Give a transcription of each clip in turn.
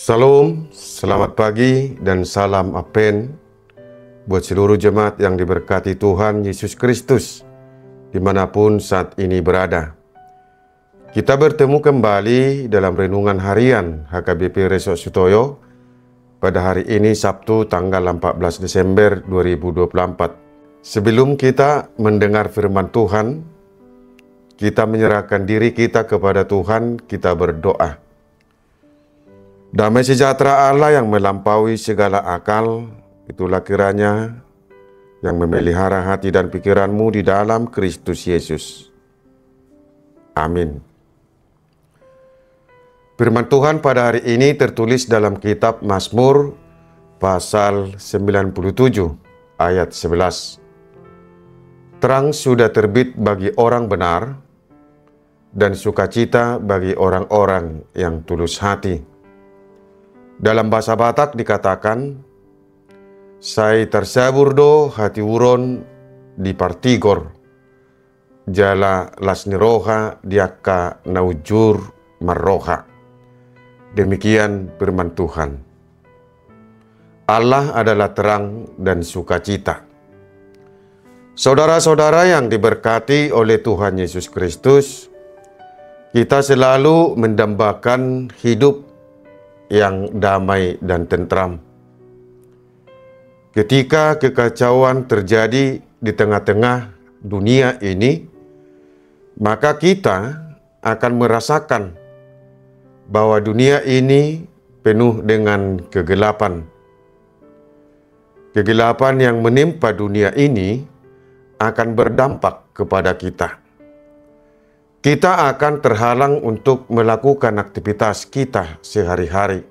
Salam, selamat pagi dan salam Apen buat seluruh jemaat yang diberkati Tuhan Yesus Kristus dimanapun saat ini berada. Kita bertemu kembali dalam renungan harian HKBP Resok Sutoyo pada hari ini Sabtu tanggal 14 Desember 2024. Sebelum kita mendengar firman Tuhan, kita menyerahkan diri kita kepada Tuhan, kita berdoa. Damai sejahtera Allah yang melampaui segala akal, itulah kiranya yang memelihara hati dan pikiranmu di dalam Kristus Yesus. Amin. Firman Tuhan pada hari ini tertulis dalam kitab Mazmur pasal 97 ayat 11. Terang sudah terbit bagi orang benar dan sukacita bagi orang-orang yang tulus hati. Dalam bahasa Batak dikatakan, Sai tersabur do hati uron di partigor, jala lasni roha diaka naujur marroha. Demikian firman Tuhan. Allah adalah terang dan sukacita. Saudara-saudara yang diberkati oleh Tuhan Yesus Kristus, kita selalu mendambakan hidup yang damai dan tentram. Ketika kekacauan terjadi di tengah-tengah dunia ini, maka kita akan merasakan bahwa dunia ini penuh dengan kegelapan. Kegelapan yang menimpa dunia ini akan berdampak kepada kita. Kita akan terhalang untuk melakukan aktivitas kita sehari-hari.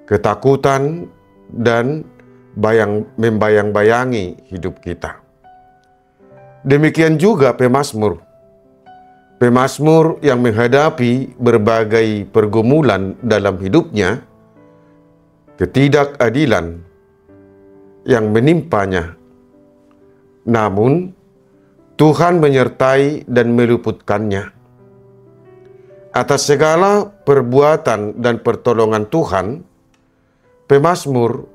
Ketakutan dan membayang-bayangi hidup kita. Demikian juga pemazmur. Pemazmur yang menghadapi berbagai pergumulan dalam hidupnya, ketidakadilan yang menimpanya. Namun, Tuhan menyertai dan meluputkannya. Atas segala perbuatan dan pertolongan Tuhan, pemazmur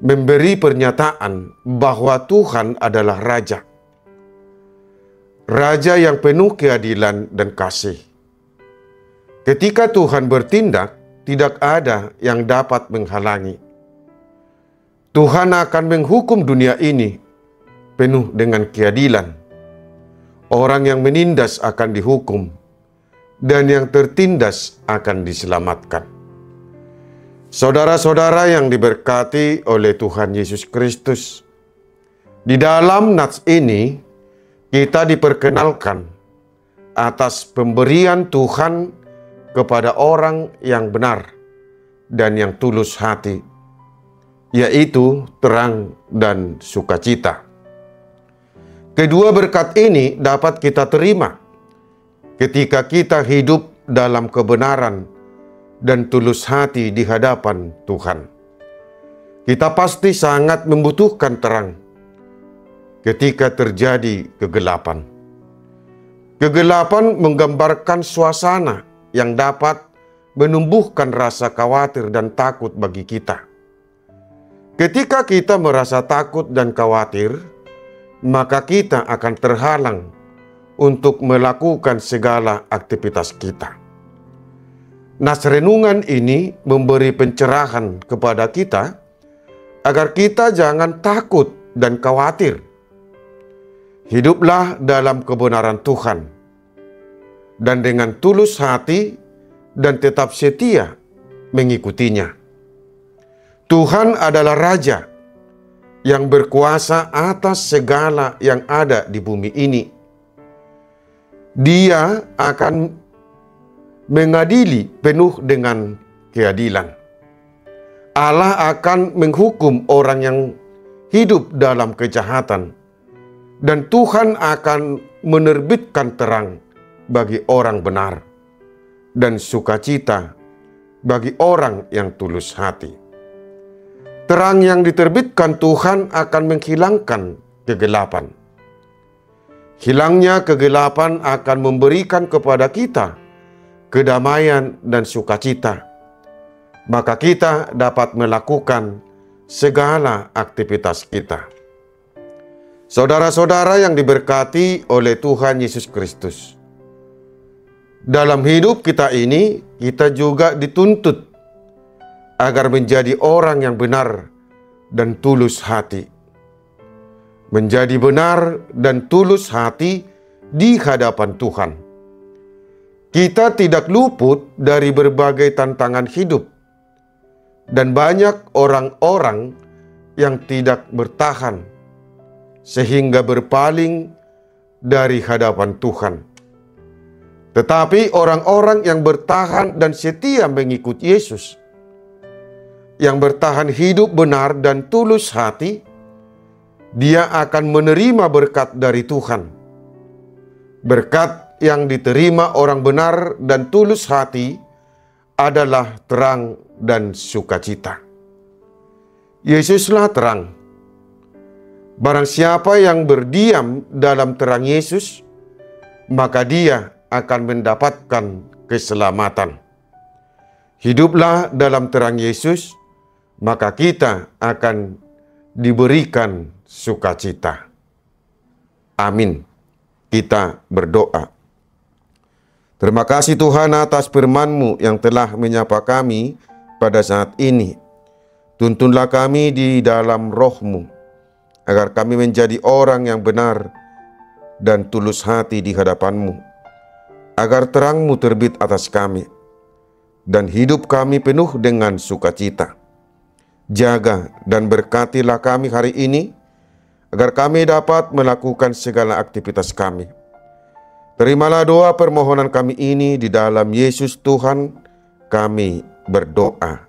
memberi pernyataan bahwa Tuhan adalah Raja. Raja yang penuh keadilan dan kasih. Ketika Tuhan bertindak, tidak ada yang dapat menghalangi. Tuhan akan menghukum dunia ini penuh dengan keadilan. Orang yang menindas akan dihukum, dan yang tertindas akan diselamatkan. Saudara-saudara yang diberkati oleh Tuhan Yesus Kristus, di dalam nats ini kita diperkenalkan atas pemberian Tuhan kepada orang yang benar dan yang tulus hati, yaitu terang dan sukacita. Kedua berkat ini dapat kita terima ketika kita hidup dalam kebenaran dan tulus hati di hadapan Tuhan. Kita pasti sangat membutuhkan terang ketika terjadi kegelapan. Kegelapan menggambarkan suasana yang dapat menumbuhkan rasa khawatir dan takut bagi kita. Ketika kita merasa takut dan khawatir, maka kita akan terhalang untuk melakukan segala aktivitas kita. Nas renungan ini memberi pencerahan kepada kita agar kita jangan takut dan khawatir. Hiduplah dalam kebenaran Tuhan dan dengan tulus hati dan tetap setia mengikutinya. Tuhan adalah Raja yang berkuasa atas segala yang ada di bumi ini. Dia akan mengadili penuh dengan keadilan. Allah akan menghukum orang yang hidup dalam kejahatan, dan Tuhan akan menerbitkan terang bagi orang benar dan sukacita bagi orang yang tulus hati. Terang yang diterbitkan Tuhan akan menghilangkan kegelapan. Hilangnya kegelapan akan memberikan kepada kita kedamaian dan sukacita. maka kita dapat melakukan segala aktivitas kita. Saudara-saudara yang diberkati oleh Tuhan Yesus Kristus, dalam hidup kita ini, kita juga dituntut agar menjadi orang yang benar dan tulus hati. Menjadi benar dan tulus hati di hadapan Tuhan. Kita tidak luput dari berbagai tantangan hidup. Dan banyak orang-orang yang tidak bertahan sehingga berpaling dari hadapan Tuhan. Tetapi orang-orang yang bertahan dan setia mengikut Yesus, yang bertahan hidup benar dan tulus hati, dia akan menerima berkat dari Tuhan. Berkat yang diterima orang benar dan tulus hati adalah terang dan sukacita. Yesuslah terang. Barang siapa yang berdiam dalam terang Yesus, maka dia akan mendapatkan keselamatan. Hiduplah dalam terang Yesus, maka kita akan diberikan sukacita. Amin. Kita berdoa. Terima kasih Tuhan atas firman-Mu yang telah menyapa kami pada saat ini. Tuntunlah kami di dalam roh-Mu, agar kami menjadi orang yang benar dan tulus hati di hadapan-Mu, agar terang-Mu terbit atas kami, dan hidup kami penuh dengan sukacita. Jaga dan berkatilah kami hari ini, agar kami dapat melakukan segala aktivitas kami. Terimalah doa permohonan kami ini di dalam Yesus Tuhan kami berdoa.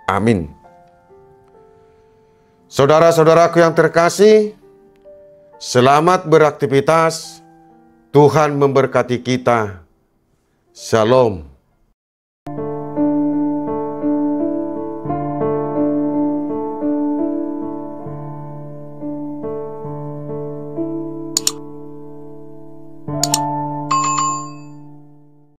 Amin. Saudara-saudaraku yang terkasih, selamat beraktivitas. Tuhan memberkati kita. Shalom.